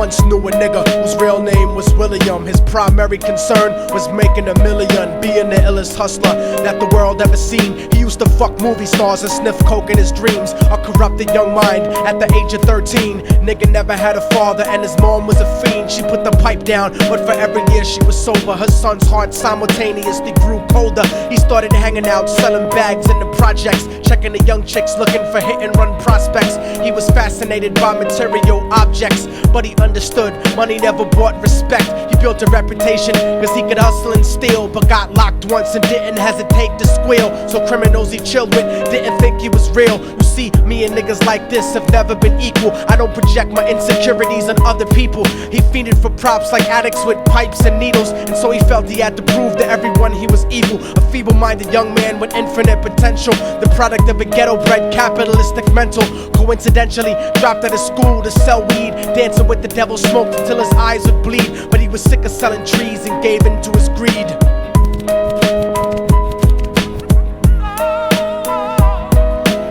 once knew a nigga whose real name was William. His primary concern was making $1 million, being the illest hustler that the world ever seen. He used to fuck movie stars and sniff coke in his dreams. A corrupted young mind at the age of 13. Nigga never had a father and his mom was a fiend. She put the pipe down, but for every year she was sober, her son's heart simultaneously grew colder. He started hanging out, selling bags in the projects, checking the young chicks looking for hit and run prospects. He was fascinated by material objects, but he understood money never bought respect. He built a reputation cause he could hustle and steal, but got locked once and didn't hesitate to squeal. So criminals he chilled with didn't think he was real. You see, me and niggas like this have never been equal. I don't project my insecurities on other people. He fiended for props like addicts with pipes and needles, and so he felt he had to prove to everyone he was evil. A feeble-minded young man with infinite potential, the product of a ghetto-bred capitalistic mental. Coincidentally, dropped out of school to sell weed, dancing with the devil, smoked until his eyes would bleed. But he was sick of selling trees and gave in to his greed.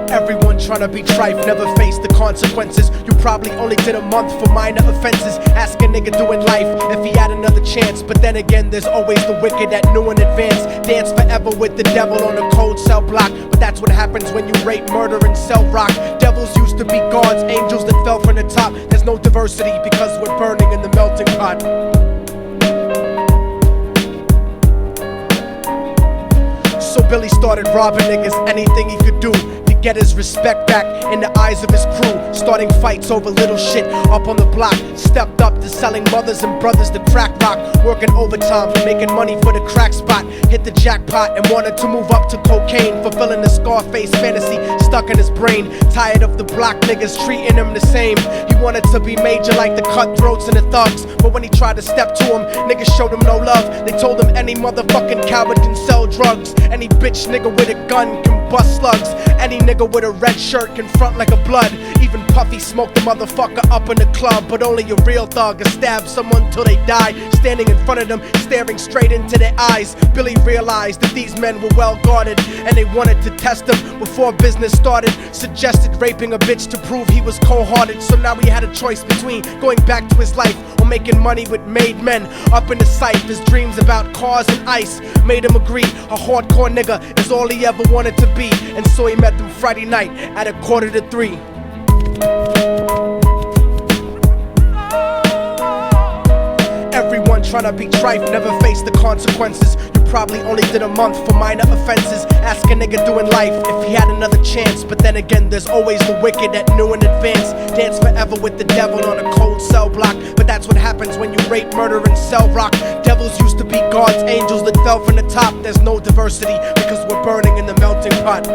Everyone tryna be trife, never face the consequences. You probably only did a month for minor offenses. Ask a nigga doing life if he had another chance. But then again, there's always the wicked that knew in advance. Dance forever with the devil on a cold cell block. But that's what happens when you rape, murder, and sell rock. Devils used to be gods, angels that fell from the top. There's no diversity because we're burning in the melting pot. So Billy started robbing niggas, anything he could do to get his respect back in the eyes of his crew. Starting fights over little shit up on the block. Stepped up to selling mothers and brothers to crack rock. Working overtime, making money for the crack spot. Hit the jackpot and wanted to move up to cocaine, fulfilling the Scarface fantasy stuck in his brain. Tired of the block niggas treating him the same. He wanted to be major like the cutthroats and the thugs. But when he tried to step to him, niggas showed him no love. They told him any motherfucking coward can sell drugs. Any bitch nigga with a gun can bust slugs. Any nigga with a red shirt can front like a blood. Even Puffy smoked the motherfucker up in the club. But only a real thug can stab someone till they die. Standing in front of them, staring straight into their eyes, Billy realized that these men were well guarded, and they wanted to test him before business started. Suggested raping a bitch to prove he was cold-hearted. So now he had a choice between going back to his life or making money with made men. Up in the sight, his dreams about cars and ice made him agree a hardcore nigga is all he ever wanted to be. And so he met them Friday night at 2:45. Everyone tryna be trife, never face the consequences. You probably only did a month for minor offenses. Ask a nigga doing life if he had another chance. But then again, there's always the wicked that knew in advance. Dance forever with the devil on a cold cell block. But that's what happens when you rape, murder, and sell rock. Devils used to be gods, angels that fell from the top. There's no diversity because we're burning in the melting pot.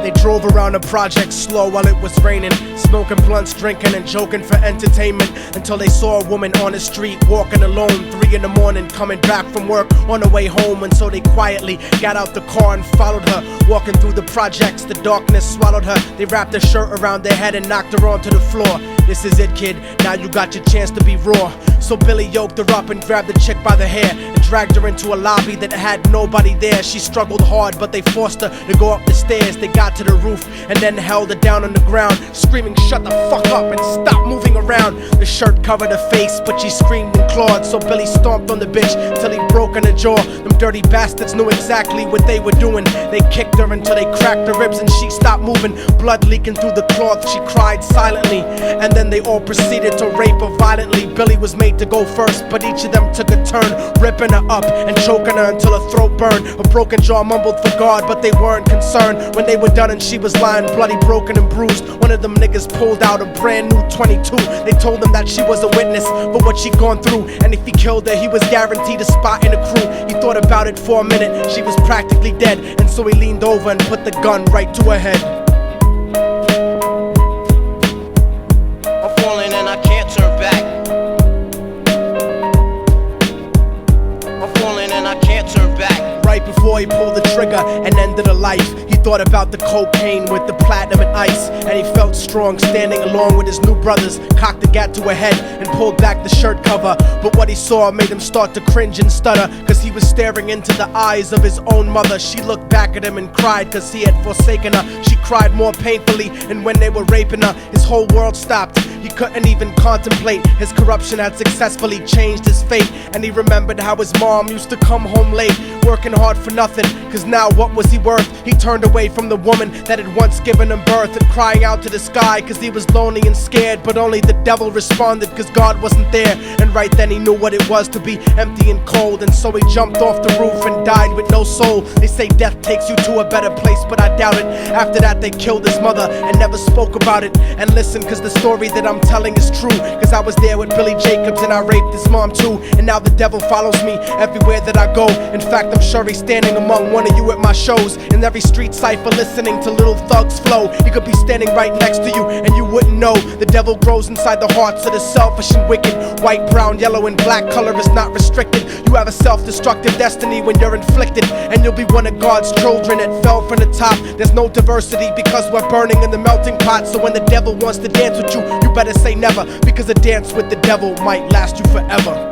They drove around the project slow while it was raining, smoking blunts, drinking and joking for entertainment, until they saw a woman on the street walking alone, 3 in the morning, coming back from work on her way home. And so they quietly got out the car and followed her. Walking through the projects, the darkness swallowed her. They wrapped her shirt around their head and knocked her onto the floor. This is it, kid, now you got your chance to be raw. So Billy yoked her up and grabbed the chick by the hair and dragged her into a lobby that had nobody there. She struggled hard, but they forced her to go up the stairs. They got to the roof and then held her down on the ground, screaming, "Shut the fuck up and stop moving around." The shirt covered her face, but she screamed and clawed. So Billy stomped on the bitch till he broke in her jaw. Them dirty bastards knew exactly what they were doing. They kicked her until they cracked her ribs and she stopped moving. Blood leaking through the cloth, she cried silently. And then they all proceeded to rape her violently. Billy was made to go first, but each of them took a turn, ripping her up and choking her until her throat burned. Her broken jaw mumbled for God, but they weren't concerned. When they were done and she was lying bloody, broken and bruised, one of them niggas pulled out a brand new 22. They told him that she was a witness for what she'd gone through, and if he killed her, he was guaranteed a spot in the crew. He thought about it for a minute, she was practically dead, and so he leaned over and put the gun right to her head. I'm falling and I can't turn back. I'm falling and I can't turn back. right before he pulled the trigger and ended a life. He thought about the cocaine with the platinum and ice, and he felt strong standing along with his new brothers, cocked the gat to her head and pulled back the shirt cover. But what he saw made him start to cringe and stutter, cause he was staring into the eyes of his own mother. She looked back at him and cried cause he had forsaken her. She cried more painfully, and when they were raping her, his whole world stopped. He couldn't even contemplate. His corruption had successfully changed his fate, and he remembered how his mom used to come home late, working hard for nothing, cause now what was he worth? He turned away from the woman that had once given him birth, and crying out to the sky cause he was lonely and scared. But only the devil responded cause God wasn't there, and right then he knew what it was to be empty and cold. And so he jumped off the roof and died with no soul. They say death takes you to a better place, but I doubt it. After that they killed his mother and never spoke about it. And listen, cause the story that I'm telling is true, cause I was there with Billy Jacobs and I raped his mom too. And now the devil follows me everywhere that I go. In fact, I'm sure he's standing among one of you at my shows, in every street cipher listening to Little Thug's flow. He could be standing right next to you and you wouldn't know. The devil grows inside the hearts of the selfish and wicked. White, brown, yellow and black color is not restricted. You have a self-destructive destiny when you're inflicted, and you'll be one of God's children that fell from the top. There's no diversity because we're burning in the melting pot. So when the devil wants to dance with you, you better say never, because a dance with the devil might last you forever.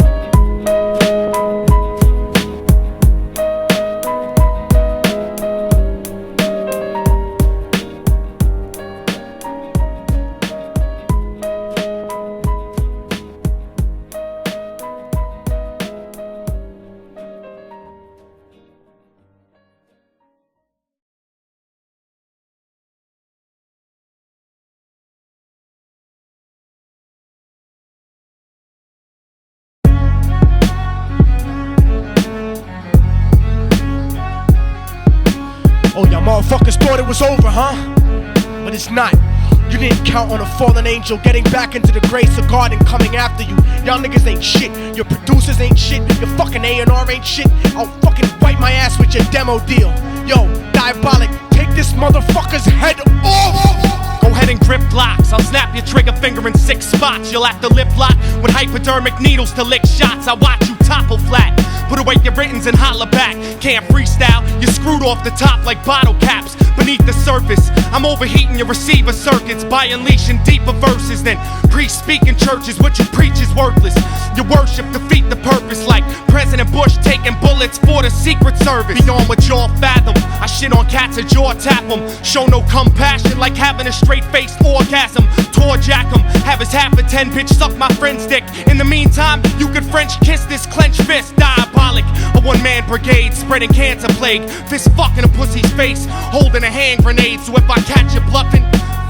Oh, y'all motherfuckers thought it was over, huh? But it's not. You didn't count on a fallen angel getting back into the grace of God and coming after you. Y'all niggas ain't shit. Your producers ain't shit. Your fucking A&R ain't shit. I'll fucking wipe my ass with your demo deal. Yo, Diabolic, take this motherfucker's head off! Go ahead and grip blocks. I'll snap your trigger finger in 6 spots. You'll have to lip lock with hypodermic needles to lick shots. I watch you topple flat. Put away your writtens and holla back. Can't freestyle, you're screwed off the top like bottle caps. Beneath the surface, I'm overheating your receiver circuits by unleashing deeper verses than priests speak in churches. What you preach is worthless. Your worship defeat the purpose, like President Bush taking bullets for the Secret Service. Beyond what y'all fathom, I shit on cats and jaw tap them. Show no compassion like having a straight-faced orgasm. Tour jack 'em, have his half a 10 bitch suck my friend's dick. In the meantime, you could French kiss this clenched fist. Diabolic, a one-man brigade spreading cancer plague. Fist fucking a pussy's face, holding a hand grenade. So if I catch you bluffing,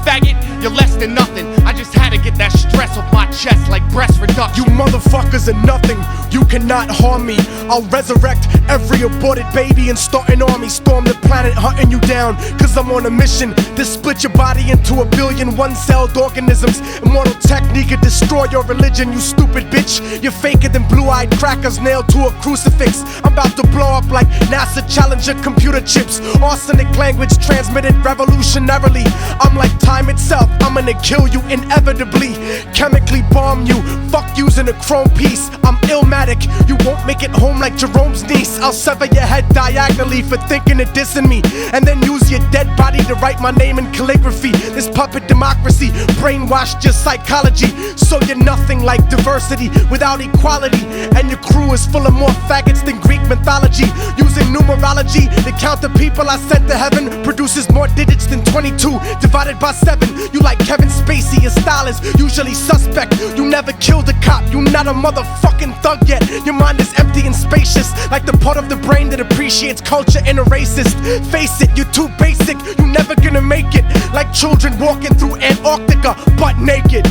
faggot, you're less than nothing. I just had to get that stress off my chest like breast reduction. You motherfuckers are nothing. You cannot harm me. I'll resurrect every aborted baby and start an army. Storm the planet hunting you down, cause I'm on a mission to split your body into 1 billion one-celled organisms. Immortal Techniuqe destroy your religion, you stupid bitch. You're faker than blue-eyed crackers nailed to a crucifix. I'm about to blow up like NASA Challenger computer chips. Arsenic language transmitted revolutionarily. I'm like time itself, I'm gonna kill you inevitably. Chemically bomb you, fuck using a chrome piece. I'm illmatic, you won't make it home like Jerome's niece. I'll sever your head diagonally for thinking of dissing me, and then use your dead body to write my name in calligraphy. This puppet democracy brainwashed your psychology, so you're nothing like diversity without equality. And your crew is full of more faggots than Greek mythology. Using numerology to count the people I sent to heaven produces more digits than 22 divided by 7. You like Kevin Spacey, your style is usually suspect. You never killed a cop, you not a motherfucking thug yet. Your mind is empty and spacious, like the part of the brain that appreciates culture in a racist. Face it, you're too basic, you never gonna make it. Like children walking through Antarctica butt naked.